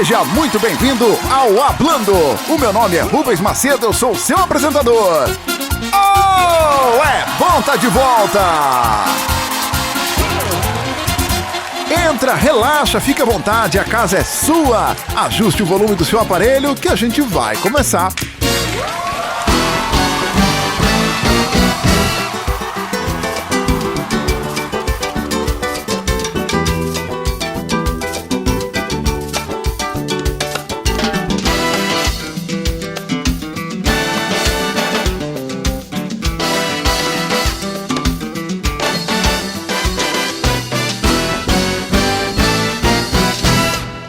Seja muito bem-vindo ao Hablando. O meu nome é Rubens Macedo, eu sou o seu apresentador. Oh, é bom tá de volta! Entra, relaxa, fique à vontade, a casa é sua. Ajuste o volume do seu aparelho que a gente vai começar.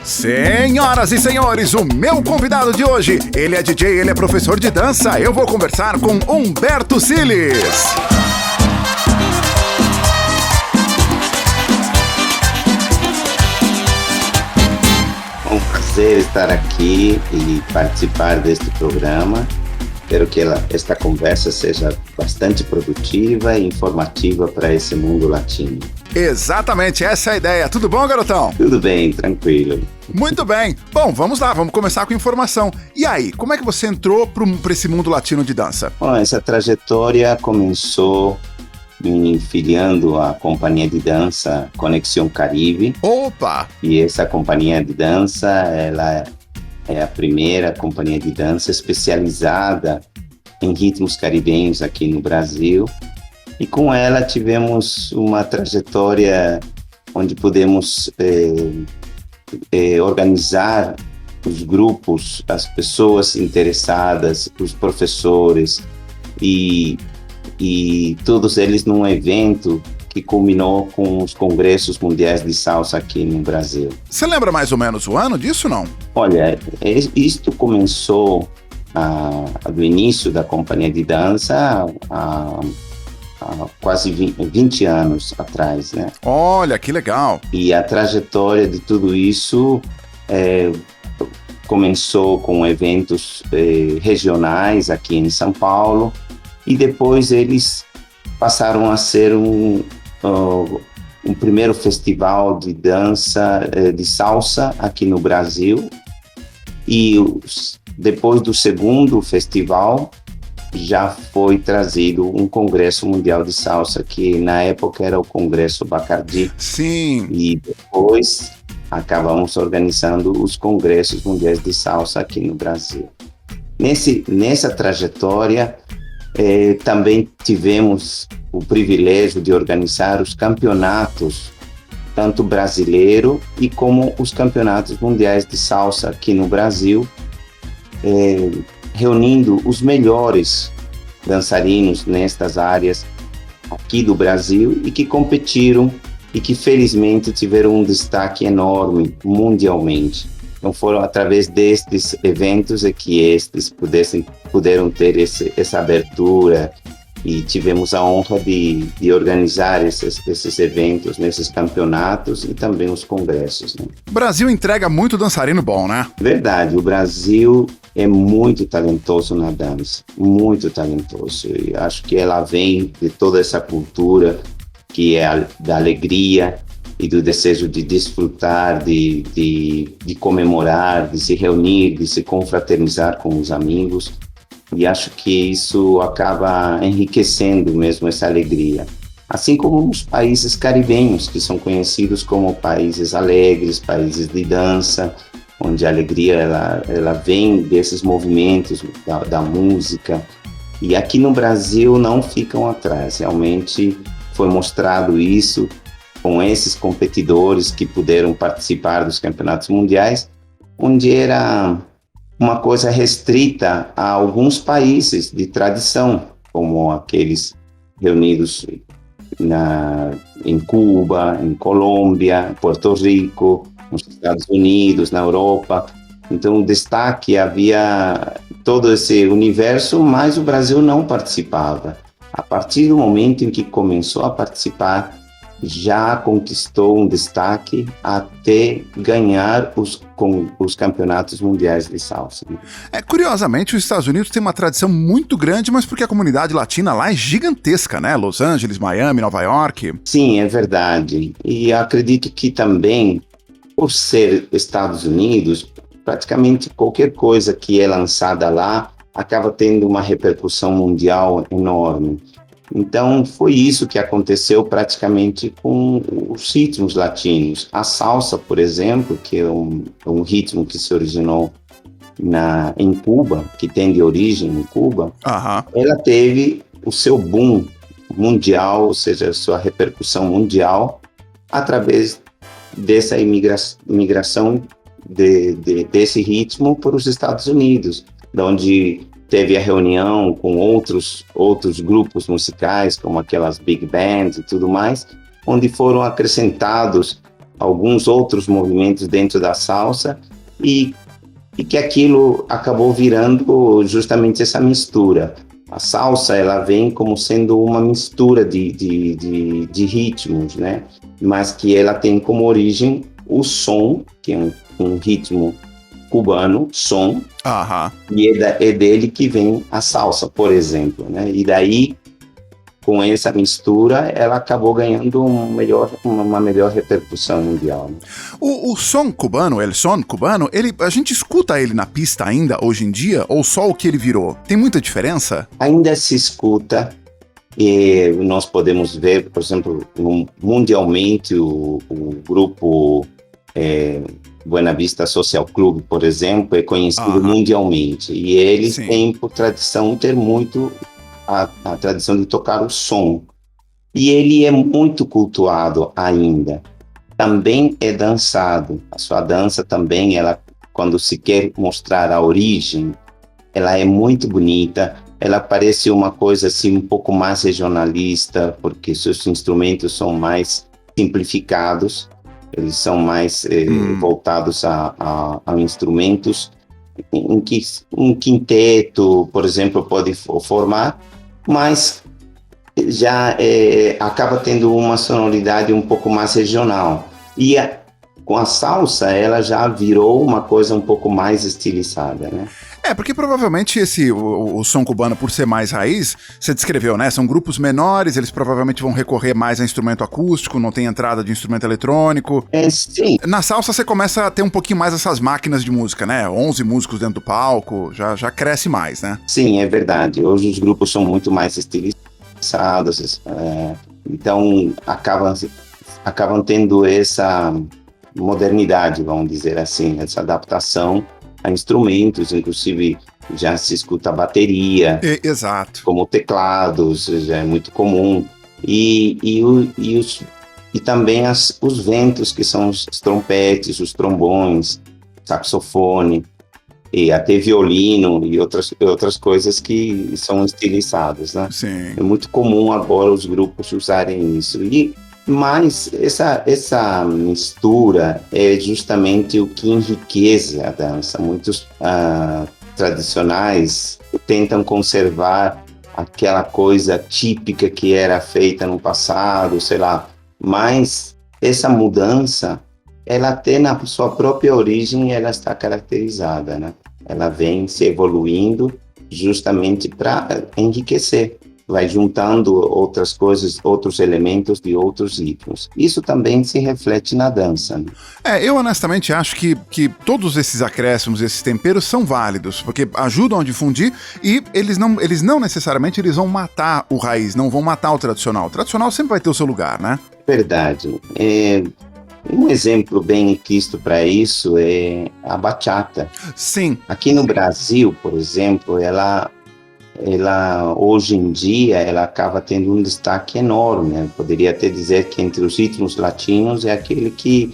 Senhoras e senhores, o meu convidado de hoje, ele é DJ, ele é professor de dança. Eu vou conversar com Humberto Siles. É um prazer estar aqui e participar deste programa. Espero que esta conversa seja bastante produtiva e informativa para esse mundo latino. Exatamente, essa é a ideia. Tudo bom, garotão? Tudo bem, tranquilo. Muito bem. Bom, vamos lá, vamos começar com informação. E aí, como é que você entrou para esse mundo latino de dança? Bom, essa trajetória começou me filiando à companhia de dança Conexão Caribe. Opa! E essa companhia de dança, ela é a primeira companhia de dança especializada em ritmos caribenhos aqui no Brasil. E com ela tivemos uma trajetória onde pudemos organizar os grupos, as pessoas interessadas, os professores e todos eles num evento que culminou com os Congressos Mundiais de Salsa aqui no Brasil. Você lembra mais ou menos o ano disso, não? Olha, isto começou do início da companhia de dança há quase 20 anos atrás, né? Olha, que legal! E a trajetória de tudo isso começou com eventos regionais aqui em São Paulo e depois eles passaram a ser um primeiro festival de dança, de salsa aqui no Brasil. E depois do segundo festival, já foi trazido um Congresso Mundial de Salsa, que na época era o Congresso Bacardi. Sim. E depois acabamos organizando os Congressos Mundiais de Salsa aqui no Brasil. Nessa trajetória, também tivemos o privilégio de organizar os campeonatos, tanto brasileiro e como os campeonatos mundiais de salsa aqui no Brasil, reunindo os melhores dançarinos nestas áreas aqui do Brasil e que competiram e que felizmente tiveram um destaque enorme mundialmente. Então foram através destes eventos que estes puderam ter essa abertura e tivemos a honra de organizar esses eventos, nesses campeonatos e também os congressos, né? O Brasil entrega muito dançarino bom, né? Verdade, o Brasil é muito talentoso na dança, muito talentoso. E acho que ela vem de toda essa cultura que é da alegria e do desejo de desfrutar, de comemorar, de se reunir, de se confraternizar com os amigos. E acho que isso acaba enriquecendo mesmo essa alegria. Assim como os países caribenhos, que são conhecidos como países alegres, países de dança, onde a alegria ela vem desses movimentos da música. E aqui no Brasil não ficam atrás. Realmente foi mostrado isso com esses competidores que puderam participar dos campeonatos mundiais, onde era uma coisa restrita a alguns países de tradição, como aqueles reunidos em Cuba, em Colômbia, Porto Rico, nos Estados Unidos, na Europa. Então, o destaque, havia todo esse universo, mas o Brasil não participava. A partir do momento em que começou a participar, já conquistou um destaque até ganhar os campeonatos mundiais de salsa. Curiosamente, os Estados Unidos têm uma tradição muito grande, mas porque a comunidade latina lá é gigantesca, né? Los Angeles, Miami, Nova York. Sim, é verdade. E acredito que também, por ser Estados Unidos, praticamente qualquer coisa que é lançada lá acaba tendo uma repercussão mundial enorme. Então, foi isso que aconteceu praticamente com os ritmos latinos. A salsa, por exemplo, que é um ritmo que se originou em Cuba, que tem de origem em Cuba, ela teve o seu boom mundial, ou seja, a sua repercussão mundial, através dessa imigração desse ritmo para os Estados Unidos, onde teve a reunião com outros grupos musicais, como aquelas big bands e tudo mais, onde foram acrescentados alguns outros movimentos dentro da salsa e que aquilo acabou virando justamente essa mistura. A salsa, ela vem como sendo uma mistura de ritmos, né? Mas que ela tem como origem o som, que é um ritmo cubano, som, e é dele que vem a salsa, por exemplo, né? E daí, com essa mistura, ela acabou ganhando uma melhor repercussão mundial. Né? O som cubano, el son cubano, a gente escuta ele na pista ainda, hoje em dia, ou só o que ele virou? Tem muita diferença? Ainda se escuta, e nós podemos ver, por exemplo, mundialmente, o grupo Buena Vista Social Club, por exemplo, é conhecido mundialmente. E eles têm por tradição ter muito a tradição de tocar o som. E ele é muito cultuado ainda. Também é dançado. A sua dança também, ela, quando se quer mostrar a origem, ela é muito bonita. Ela parece uma coisa assim um pouco mais regionalista, porque seus instrumentos são mais simplificados. Eles são mais voltados a instrumentos em que um quinteto, por exemplo, pode formar, mas já acaba tendo uma sonoridade um pouco mais regional. E com a salsa, ela já virou uma coisa um pouco mais estilizada, né? Porque provavelmente o som cubano, por ser mais raiz, você descreveu, né? São grupos menores, eles provavelmente vão recorrer mais a instrumento acústico, não tem entrada de instrumento eletrônico. Sim. Na salsa você começa a ter um pouquinho mais essas máquinas de música, né? 11 músicos dentro do palco, já cresce mais, né? Sim, é verdade. Hoje os grupos são muito mais estilizados, então acabam tendo essa modernidade, vamos dizer assim, essa adaptação a instrumentos, inclusive já se escuta a bateria, exato, como teclados, já é muito comum, e também os ventos, que são os trompetes, os trombões, saxofone, e até violino e outras coisas que são estilizadas, né? Sim. É muito comum agora os grupos usarem isso. Mas essa mistura é justamente o que enriquece a dança. Muitos tradicionais tentam conservar aquela coisa típica que era feita no passado, sei lá. Mas essa mudança, ela até na sua própria origem, ela está caracterizada, né? Ela vem se evoluindo justamente para enriquecer. Vai juntando outras coisas, outros elementos de outros ritmos. Isso também se reflete na dança. Né? Eu honestamente acho que todos esses acréscimos, esses temperos são válidos, porque ajudam a difundir e eles não necessariamente vão matar o raiz, não vão matar o tradicional. O tradicional sempre vai ter o seu lugar, né? Verdade. Um exemplo bem quisto para isso é a bachata. Sim. Aqui no Brasil, por exemplo, ela hoje em dia ela acaba tendo um destaque enorme, né? Poderia até dizer que entre os ritmos latinos é aquele que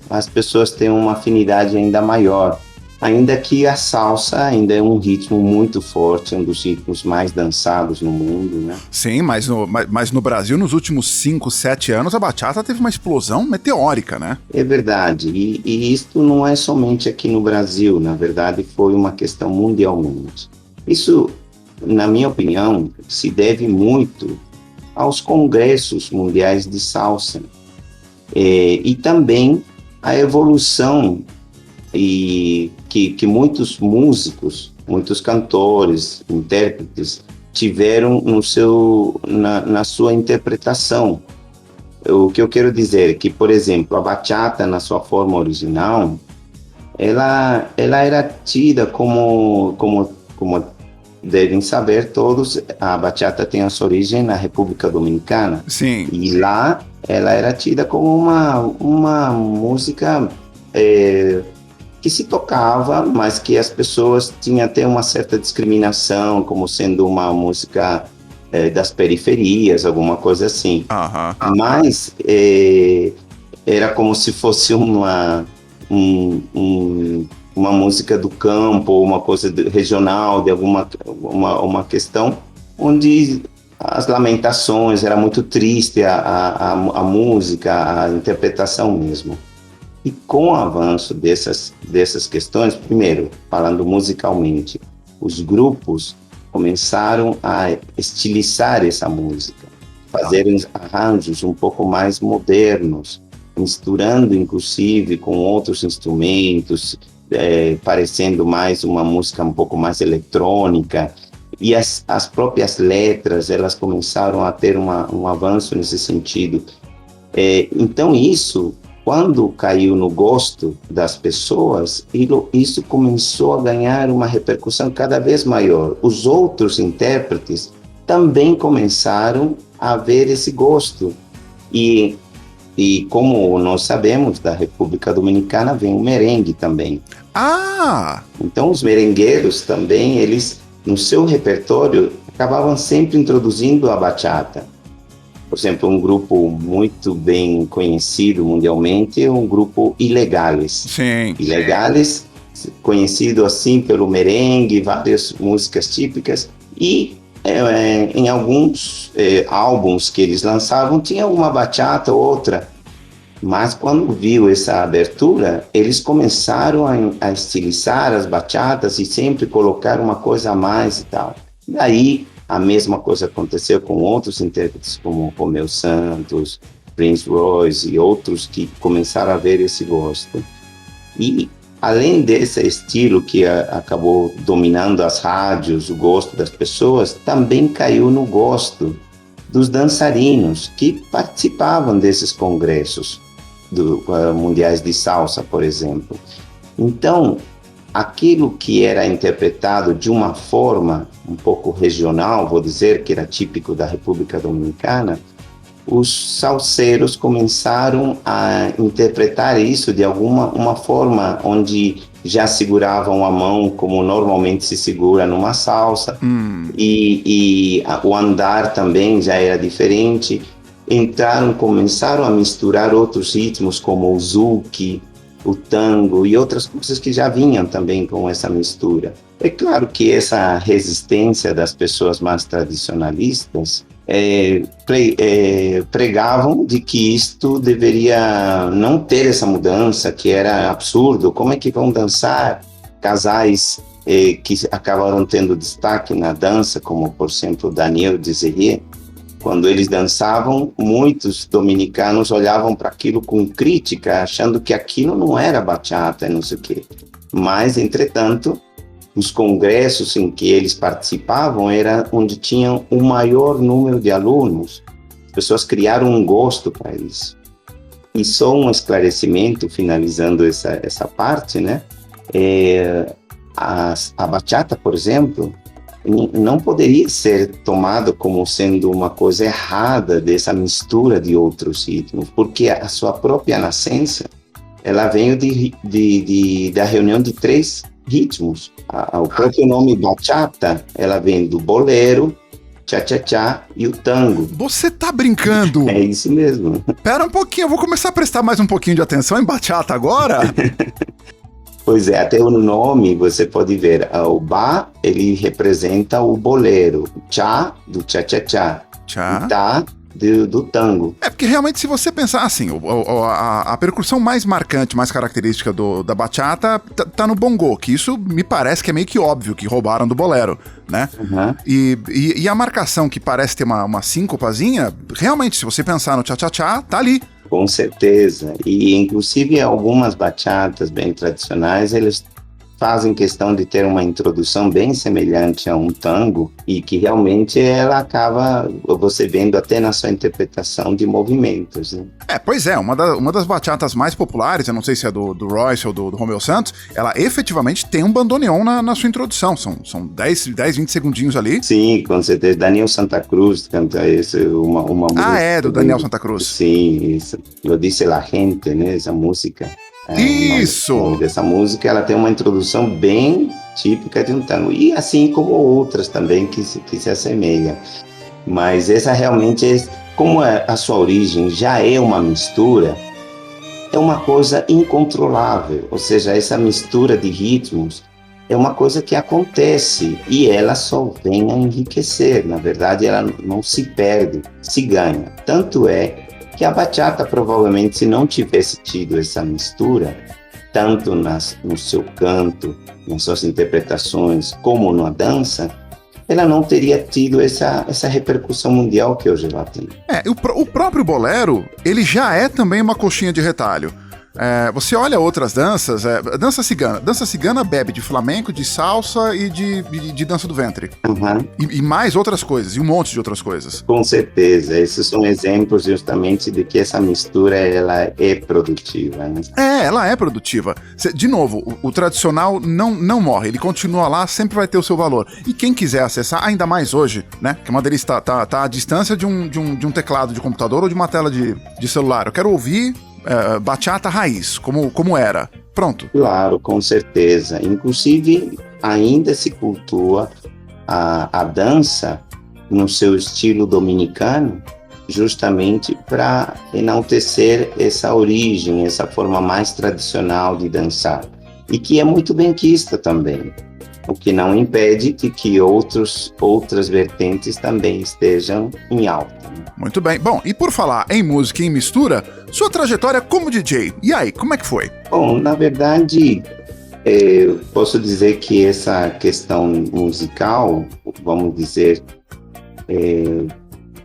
as pessoas têm uma afinidade ainda maior, ainda que a salsa ainda é um ritmo muito forte, um dos ritmos mais dançados no mundo, né? Sim, mas no Brasil, nos últimos 5, 7 anos, a bachata teve uma explosão meteórica, né? É verdade, e isso não é somente aqui no Brasil, na verdade foi uma questão mundialmente. Isso, na minha opinião, se deve muito aos congressos mundiais de salsa e também à evolução que muitos músicos, muitos cantores, intérpretes tiveram na sua interpretação. O que eu quero dizer é que, por exemplo, a bachata na sua forma original, ela era tida como devem saber todos, a bachata tem a sua origem na República Dominicana. Sim. E lá ela era tida como uma música que se tocava, mas que as pessoas tinham até uma certa discriminação, como sendo uma música das periferias, alguma coisa assim. Mas era como se fosse uma música do campo, uma coisa regional, de uma questão onde as lamentações, era muito triste a música, a interpretação mesmo. E com o avanço dessas questões, primeiro, falando musicalmente, os grupos começaram a estilizar essa música, fazer arranjos um pouco mais modernos, misturando inclusive com outros instrumentos, parecendo mais uma música um pouco mais eletrônica, e as próprias letras, elas começaram a ter um avanço nesse sentido. Então isso, quando caiu no gosto das pessoas, isso começou a ganhar uma repercussão cada vez maior. Os outros intérpretes também começaram a ver esse gosto. E como nós sabemos, da República Dominicana vem o merengue também. Então os merengueiros também, eles, no seu repertório, acabavam sempre introduzindo a bachata. Por exemplo, um grupo muito bem conhecido mundialmente é um grupo Ilegales. Sim. Ilegales, conhecido assim pelo merengue, várias músicas típicas, e em alguns álbuns que eles lançavam, tinha uma bachata ou outra. Mas quando viu essa abertura, eles começaram a estilizar as bachatas e sempre colocar uma coisa a mais e tal. Daí, a mesma coisa aconteceu com outros intérpretes, como Romeu Santos, Prince Royce e outros que começaram a ver esse gosto. E, além desse estilo que acabou dominando as rádios, o gosto das pessoas, também caiu no gosto dos dançarinos que participavam desses congressos mundiais de salsa, por exemplo. Então, aquilo que era interpretado de uma forma um pouco regional, vou dizer, que era típico da República Dominicana, os salseiros começaram a interpretar isso de uma forma onde já seguravam a mão como normalmente se segura numa salsa, e o andar também já era diferente. Começaram a misturar outros ritmos como o zouk, o tango e outras coisas que já vinham também com essa mistura. É claro que essa resistência das pessoas mais tradicionalistas pregavam de que isto deveria não ter essa mudança, que era absurdo. Como é que vão dançar casais que acabaram tendo destaque na dança, como, por exemplo, Daniel Desiré? Quando eles dançavam, muitos dominicanos olhavam para aquilo com crítica, achando que aquilo não era bachata, não sei o quê. Mas, entretanto, os congressos em que eles participavam era onde tinham o maior número de alunos. As pessoas criaram um gosto para isso. E só um esclarecimento, finalizando essa parte, né? A bachata, por exemplo, não poderia ser tomado como sendo uma coisa errada dessa mistura de outros ritmos, porque a sua própria nascença, ela veio da reunião de 3 ritmos. O próprio nome bachata, ela vem do bolero, cha-cha-cha e o tango. Você tá brincando? É isso mesmo. Pera um pouquinho, eu vou começar a prestar mais um pouquinho de atenção em bachata agora. Pois é, até o nome você pode ver. O ba, ele representa o bolero. Cha, do cha-cha-cha. Cha. E ta, do tango. Porque realmente, se você pensar assim, a percussão mais marcante, mais característica da bachata tá no bongô, que isso me parece que é meio que óbvio que roubaram do bolero, né? Uhum. E a marcação que parece ter uma síncopazinha, realmente, se você pensar no cha-cha-cha, tá ali. Com certeza. E, inclusive, algumas bachatas bem tradicionais, eles fazem questão de ter uma introdução bem semelhante a um tango e que realmente ela acaba você vendo até na sua interpretação de movimentos, né? Pois é, uma das bachatas mais populares, eu não sei se é do Royce ou do Romeu Santos, ela efetivamente tem um bandoneon na sua introdução, são 10, 20 segundinhos ali. Sim, com certeza. Daniel Santa Cruz canta uma música. Do Daniel Santa Cruz. Sim, isso. Eu disse La Gente, né, essa música. Isso! O nome dessa música, ela tem uma introdução bem típica de um tango, e assim como outras também que se assemelham. Mas essa realmente, como a sua origem já é uma mistura, é uma coisa incontrolável, ou seja, essa mistura de ritmos é uma coisa que acontece e ela só vem a enriquecer, na verdade ela não se perde, se ganha. Tanto é que a bachata provavelmente, se não tivesse tido essa mistura, tanto no seu canto, nas suas interpretações, como na dança, ela não teria tido essa repercussão mundial que hoje ela tem. O próprio bolero, ele já é também uma coxinha de retalho. Você olha outras danças, dança cigana. Dança cigana bebe de flamenco, de salsa e de dança do ventre. Uhum. E mais outras coisas, e um monte de outras coisas. Com certeza, esses são exemplos justamente de que essa mistura, ela é produtiva, né? Ela é produtiva. De novo, o tradicional não morre, ele continua lá, sempre vai ter o seu valor. E quem quiser acessar, ainda mais hoje, né? Que uma delícia tá à distância de um teclado de computador ou de uma tela de celular. Eu quero ouvir bachata raiz, como era. Pronto. Claro, com certeza. Inclusive, ainda se cultua a dança no seu estilo dominicano, justamente para enaltecer essa origem, essa forma mais tradicional de dançar. E que é muito benquista também, o que não impede de que outras vertentes também estejam em alta. Muito bem. Bom, e por falar em música e em mistura, sua trajetória como DJ, e aí, como é que foi? Bom, na verdade, posso dizer que essa questão musical, vamos dizer,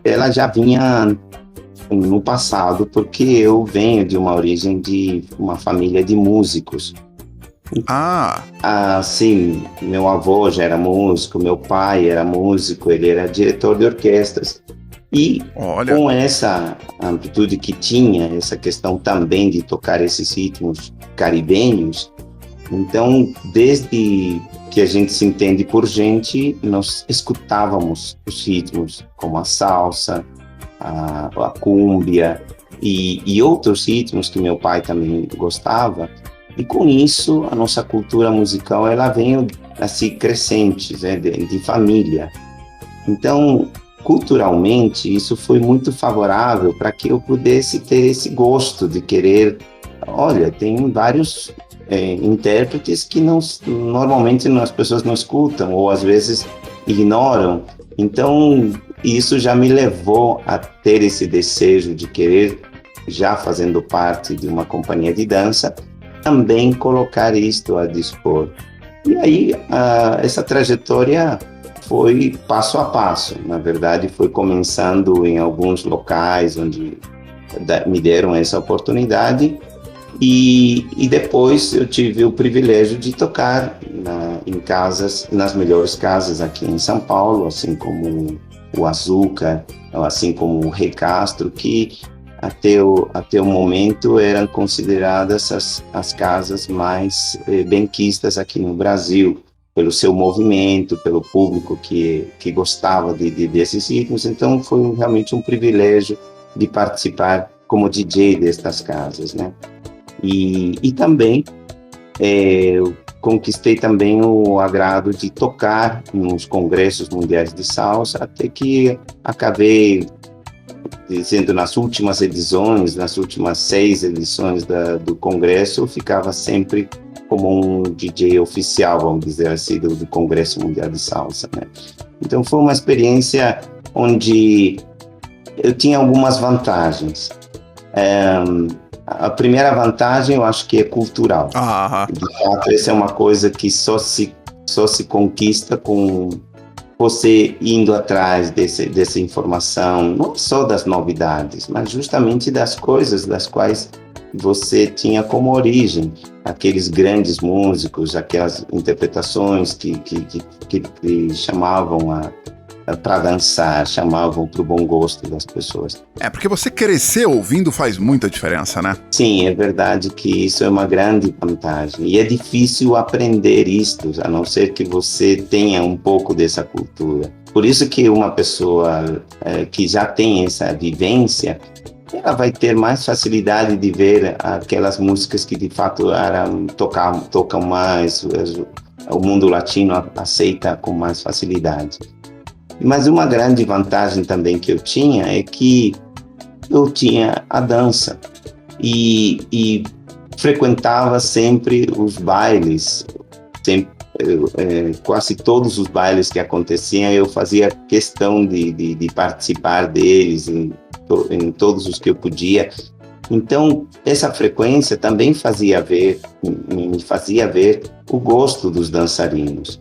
ela já vinha no passado, porque eu venho de uma origem de uma família de músicos. Sim, meu avô já era músico, meu pai era músico, ele era diretor de orquestras. E com essa amplitude que tinha, essa questão também de tocar esses ritmos caribenhos, então, desde que a gente se entende por gente, nós escutávamos os ritmos, como a salsa, a cúmbia e outros ritmos que meu pai também gostava. E com isso, a nossa cultura musical, ela veio assim crescente, né, de família. Então, culturalmente, isso foi muito favorável para que eu pudesse ter esse gosto de querer. Olha, tem vários intérpretes que normalmente as pessoas não escutam ou às vezes ignoram. Então, isso já me levou a ter esse desejo de querer, já fazendo parte de uma companhia de dança, também colocar isto a dispor. E aí, essa trajetória foi passo a passo. Na verdade, foi começando em alguns locais onde me deram essa oportunidade e depois eu tive o privilégio de tocar em casas, nas melhores casas aqui em São Paulo, assim como o Açúcar, assim como o Rei Castro, que até o momento eram consideradas as casas mais benquistas aqui no Brasil, pelo seu movimento, pelo público que gostava desses ritmos. Então foi realmente um privilégio de participar como DJ destas casas, né? E também eu conquistei também o agrado de tocar nos congressos mundiais de salsa, até que acabei dizendo nas últimas edições, nas últimas 6 edições do congresso, eu ficava sempre como um DJ oficial, vamos dizer assim, do Congresso Mundial de Salsa, né? Então foi uma experiência onde eu tinha algumas vantagens. A primeira vantagem eu acho que é cultural. De fato, essa é uma coisa que só se conquista com você indo atrás dessa informação, não só das novidades, mas justamente das coisas das quais você tinha como origem aqueles grandes músicos, aquelas interpretações que chamavam para dançar, chamavam para o bom gosto das pessoas. Porque você crescer ouvindo faz muita diferença, né? Sim, é verdade que isso é uma grande vantagem. E é difícil aprender isto, a não ser que você tenha um pouco dessa cultura. Por isso que uma pessoa que já tem essa vivência, ela vai ter mais facilidade de ver aquelas músicas que de fato tocam mais, o mundo latino aceita com mais facilidade. Mas uma grande vantagem também que eu tinha é que eu tinha a dança e frequentava sempre os bailes, quase todos os bailes que aconteciam, eu fazia questão de participar deles em todos os que eu podia. Então, essa frequência também me fazia ver o gosto dos dançarinos.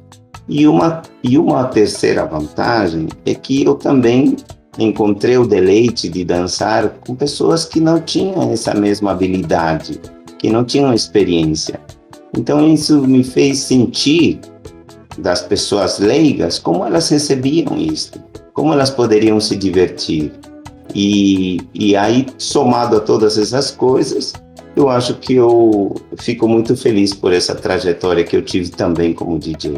E uma terceira vantagem é que eu também encontrei o deleite de dançar com pessoas que não tinham essa mesma habilidade, que não tinham experiência. Então isso me fez sentir das pessoas leigas como elas recebiam isso, como elas poderiam se divertir. E aí, somado a todas essas coisas, eu acho que eu fico muito feliz por essa trajetória que eu tive também como DJ.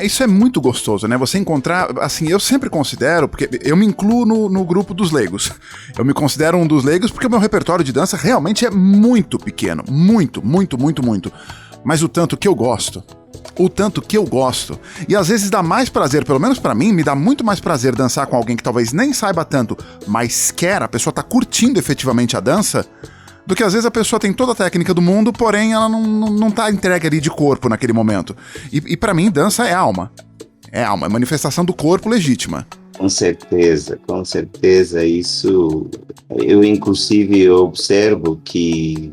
Isso é muito gostoso, né? Você encontrar, assim, eu sempre considero, porque eu me incluo no grupo dos leigos. Eu me considero um dos leigos porque o meu repertório de dança realmente é muito pequeno. Muito, muito, muito, muito. Mas o tanto que eu gosto. E às vezes dá mais prazer, pelo menos pra mim, me dá muito mais prazer dançar com alguém que talvez nem saiba tanto, mas a pessoa tá curtindo efetivamente a dança, do que às vezes a pessoa tem toda a técnica do mundo, porém ela não tá entregue ali de corpo naquele momento. E para mim, dança é alma. É alma, é manifestação do corpo legítima. Com certeza, isso... Eu, inclusive, observo que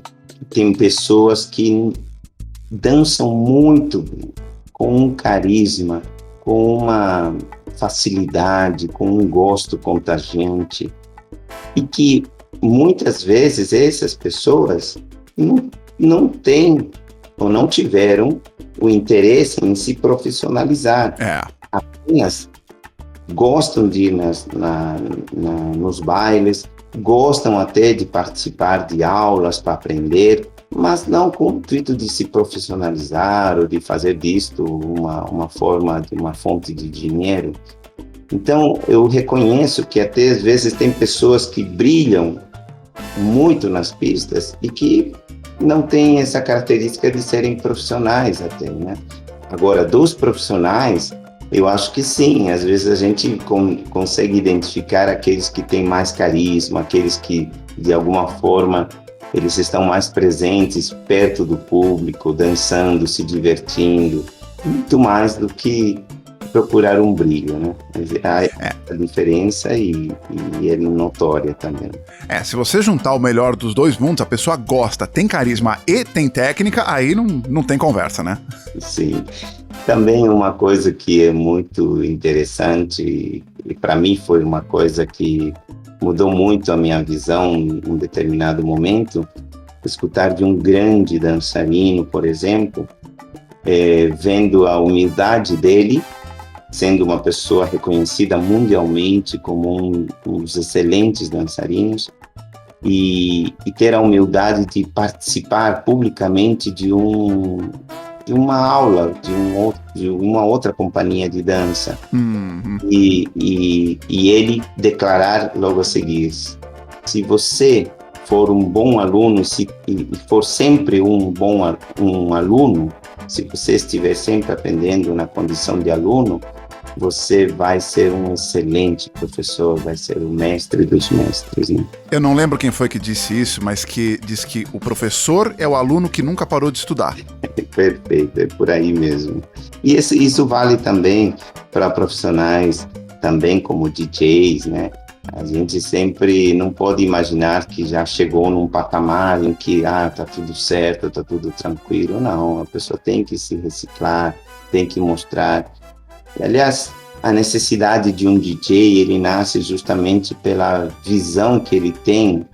tem pessoas que dançam muito bem, com um carisma, com uma facilidade, com um gosto contagiante, e que muitas vezes essas pessoas não têm ou não tiveram o interesse em se profissionalizar. Apenas gostam de ir nos bailes, gostam até de participar de aulas para aprender, mas não com o intuito de se profissionalizar ou de fazer disto uma fonte de dinheiro. Então, eu reconheço que até às vezes tem pessoas que brilham muito nas pistas e que não têm essa característica de serem profissionais até, né? Agora, dos profissionais, eu acho que sim, às vezes a gente consegue identificar aqueles que têm mais carisma, aqueles que, de alguma forma, eles estão mais presentes, perto do público, dançando, se divertindo, muito mais do que procurar um brilho, né? A diferença e é notória também. Se você juntar o melhor dos dois mundos, a pessoa gosta, tem carisma e tem técnica, aí não tem conversa, né? Sim. Também uma coisa que é muito interessante, e para mim foi uma coisa que mudou muito a minha visão em um determinado momento, escutar de um grande dançarino, por exemplo, vendo a humildade dele, sendo uma pessoa reconhecida mundialmente como uns excelentes dançarinos, e ter a humildade de participar publicamente de uma aula de uma outra companhia de dança. E ele declarar logo a seguir: se você for um bom aluno, e for sempre um aluno, se você estiver sempre aprendendo na condição de aluno, você vai ser um excelente professor, vai ser o mestre dos mestres, né? Eu não lembro quem foi que disse isso, mas que diz que o professor é o aluno que nunca parou de estudar. Perfeito, é por aí mesmo. E isso vale também para profissionais, também como DJs, né? A gente sempre não pode imaginar que já chegou num patamar em que tá tudo certo, tá tudo tranquilo. Não, a pessoa tem que se reciclar, tem que mostrar. Aliás, a necessidade de um DJ, ele nasce justamente pela visão que ele tem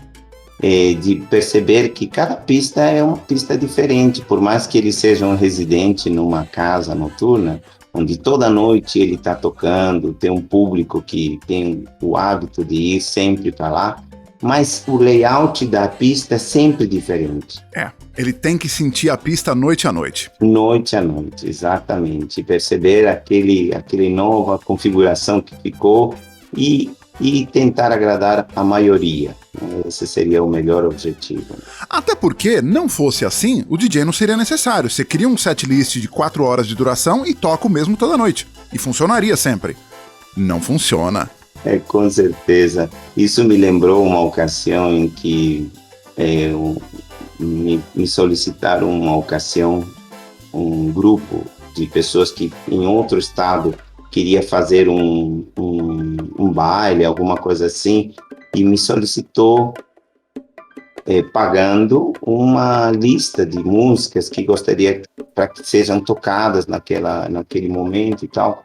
de perceber que cada pista é uma pista diferente, por mais que ele seja um residente numa casa noturna, onde toda noite ele está tocando, tem um público que tem o hábito de ir sempre para lá, mas o layout da pista é sempre diferente. Ele tem que sentir a pista noite a noite. Noite a noite, exatamente. Perceber aquele nova configuração que ficou e tentar agradar a maioria. Esse seria o melhor objetivo. Até porque, não fosse assim, o DJ não seria necessário. Você cria um setlist de 4 horas de duração e toca o mesmo toda noite. E funcionaria sempre. Não funciona. Com certeza. Isso me lembrou uma ocasião em que me solicitaram um grupo de pessoas que em outro estado queria fazer um baile, alguma coisa assim, e me solicitou pagando uma lista de músicas que gostaria para que sejam tocadas naquele momento e tal.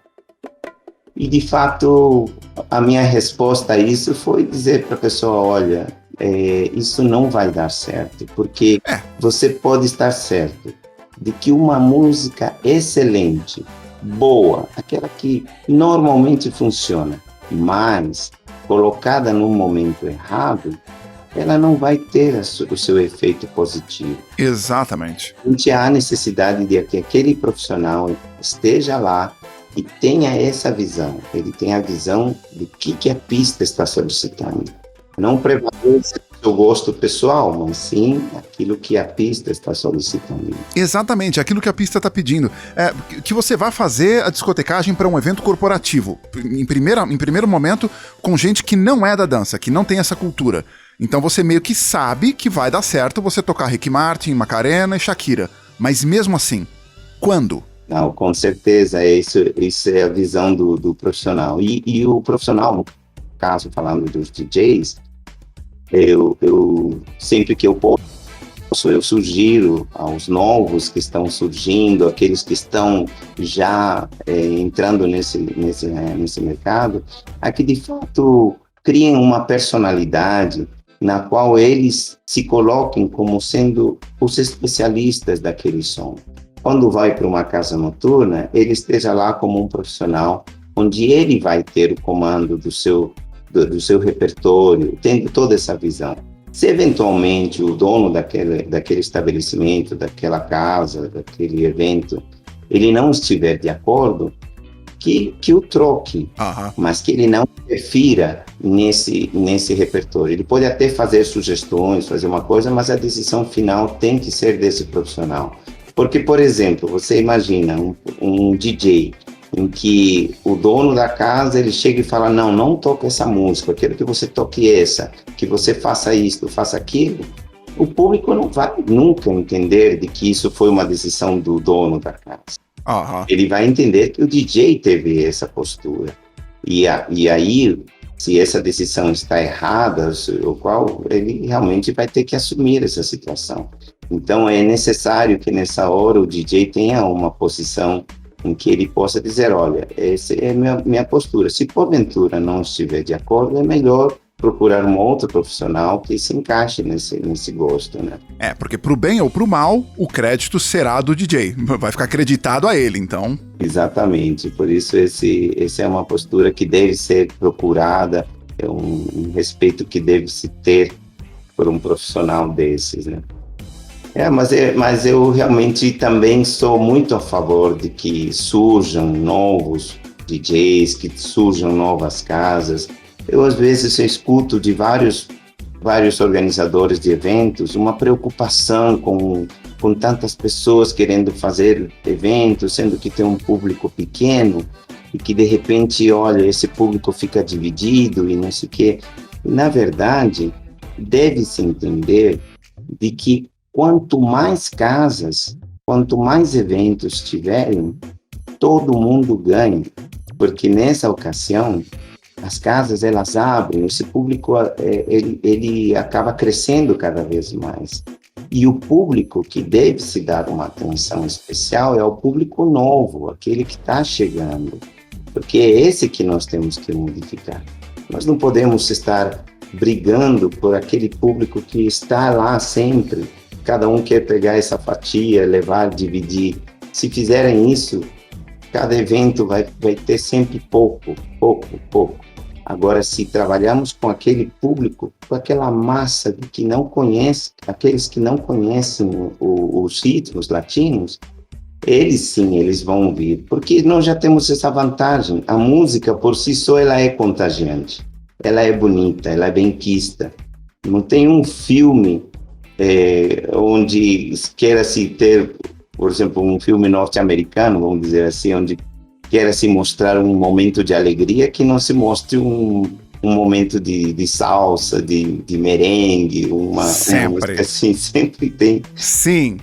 E, de fato, a minha resposta a isso foi dizer para a pessoa, olha, isso não vai dar certo, porque você pode estar certo de que uma música excelente, boa, aquela que normalmente funciona, mas colocada no momento errado, ela não vai ter o seu efeito positivo. Exatamente. Há necessidade de que aquele profissional esteja lá e tenha essa visão. Ele tem a visão de que a pista está solicitando. Não prevaleça o seu gosto pessoal, mas sim aquilo que a pista está solicitando. Exatamente, aquilo que a pista está pedindo. Que você vá fazer a discotecagem para um evento corporativo, em primeiro momento, com gente que não é da dança, que não tem essa cultura. Então você meio que sabe que vai dar certo você tocar Ricky Martin, Macarena e Shakira. Mas mesmo assim, quando? Não, com certeza, isso é a visão do profissional. E o profissional, no caso, falando dos DJs, eu sempre que eu posso, eu sugiro aos novos que estão surgindo, aqueles que estão já entrando nesse mercado, a que de fato criem uma personalidade na qual eles se coloquem como sendo os especialistas daquele som. Quando vai para uma casa noturna, ele esteja lá como um profissional, onde ele vai ter o comando do seu repertório, tendo toda essa visão. Se eventualmente o dono daquele estabelecimento, daquela casa, daquele evento, ele não estiver de acordo, que o troque, mas que ele não interfira nesse repertório. Ele pode até fazer sugestões, fazer uma coisa, mas a decisão final tem que ser desse profissional. Porque, por exemplo, você imagina um DJ em que o dono da casa ele chega e fala, não toque essa música, eu quero que você toque essa, que você faça isto, faça aquilo. O público não vai nunca entender de que isso foi uma decisão do dono da casa. Ele vai entender que o DJ teve essa postura. E aí, se essa decisão está errada, o qual ele realmente vai ter que assumir essa situação. Então, é necessário que nessa hora o DJ tenha uma posição em que ele possa dizer, olha, essa é minha postura. Se porventura não estiver de acordo, é melhor procurar um outro profissional que se encaixe nesse gosto, né? Porque pro bem ou pro mal, o crédito será do DJ. Vai ficar acreditado a ele, então. Exatamente. Por isso, essa é uma postura que deve ser procurada, é um respeito que deve se ter por um profissional desses, né? Mas eu realmente também sou muito a favor de que surjam novos DJs, que surjam novas casas. Eu, às vezes, escuto de vários organizadores de eventos uma preocupação com tantas pessoas querendo fazer eventos, sendo que tem um público pequeno e que, de repente, olha, esse público fica dividido e não sei o quê. Na verdade, deve-se entender de que quanto mais casas, quanto mais eventos tiverem, todo mundo ganha, porque nessa ocasião as casas elas abrem, esse público ele acaba crescendo cada vez mais. E o público que deve se dar uma atenção especial é o público novo, aquele que está chegando, porque é esse que nós temos que modificar. Nós não podemos estar brigando por aquele público que está lá sempre. Cada um quer pegar essa fatia, levar, dividir. Se fizerem isso, cada evento vai ter sempre pouco. Agora, se trabalharmos com aquele público, com aquela massa que não conhece, aqueles que não conhecem os ritmos latinos, eles vão vir, porque nós já temos essa vantagem. A música, por si só, ela é contagiante, ela é bonita, ela é benquista. Não tem um filme onde queira-se ter, por exemplo, um filme norte-americano, vamos dizer assim, onde queira-se mostrar um momento de alegria, que não se mostre um momento de salsa, de merengue, uma música assim, sempre tem. Sim.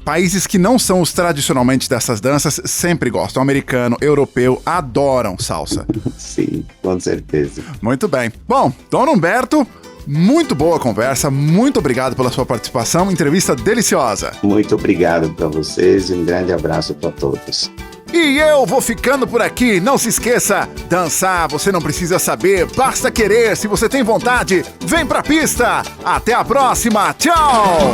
Países que não são os tradicionalmente dessas danças sempre gostam. Americano, europeu, adoram salsa. Sim, com certeza. Muito bem. Bom, Dom Humberto, muito boa conversa, muito obrigado pela sua participação, entrevista deliciosa. Muito obrigado para vocês e um grande abraço para todos. E eu vou ficando por aqui. Não se esqueça, dançar você não precisa saber, basta querer. Se você tem vontade, vem pra pista. Até a próxima, tchau!